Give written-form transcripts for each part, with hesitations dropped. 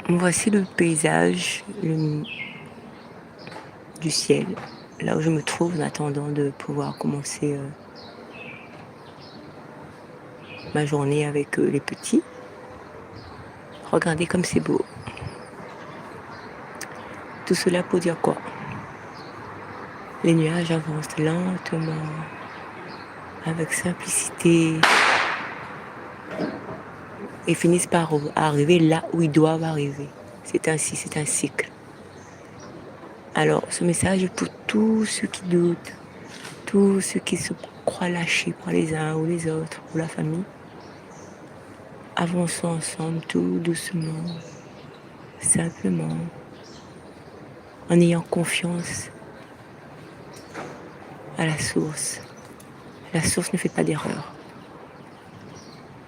Voici le paysage du ciel, là où je me trouve en attendant de pouvoir commencer ma journée avec les petits. Regardez comme c'est beau. Tout cela pour dire quoi? Les nuages avancent lentement, avec simplicité, et finissent par arriver là où ils doivent arriver. C'est ainsi, c'est un cycle. Alors, ce message est pour tous ceux qui doutent, tous ceux qui se croient lâchés par les uns ou les autres, ou la famille. Avançons ensemble tout doucement, simplement, en ayant confiance à la source. La source ne fait pas d'erreur.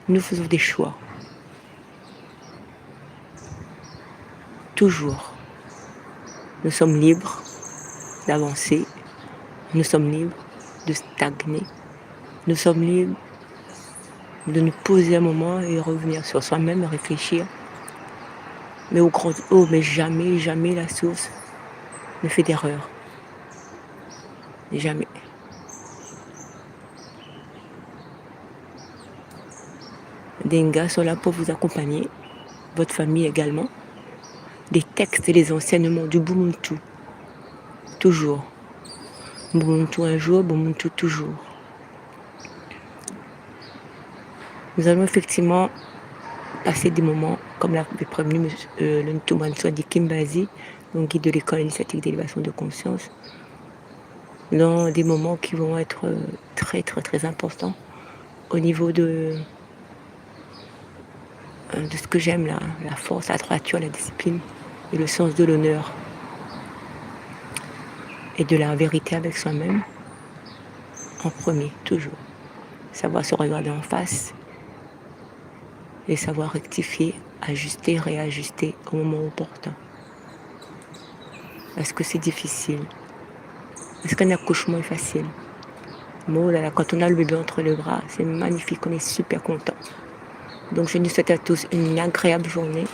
Nous faisons des choix. Toujours. Nous sommes libres d'avancer. Nous sommes libres de stagner. Nous sommes libres de nous poser un moment et revenir sur soi-même, réfléchir. Mais mais jamais, jamais la source ne fait d'erreur. Jamais. Des Ngas sont là pour vous accompagner, votre famille également. Des textes et les enseignements du Bumuntu. Toujours. Bumuntu un jour, Bumuntu toujours. Nous allons effectivement passer des moments, comme l'avait prévenu le Ntumanswa di Kimbazi, donc guide de l'école initiatique d'élévation de conscience, dans des moments qui vont être très très très importants au niveau de ce que j'aime, la force, la droiture, la discipline et le sens de l'honneur et de la vérité avec soi-même en premier, toujours. Savoir se regarder en face et savoir rectifier, ajuster, réajuster au moment opportun. Est-ce que c'est difficile? Est-ce qu'un accouchement est facile? Oh là là, quand on a le bébé entre les bras, c'est magnifique, on est super content. Donc je nous souhaite à tous une agréable journée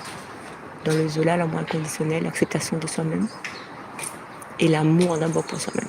dans le zola, l'amour inconditionnel, l'acceptation de soi-même et l'amour d'abord pour soi-même.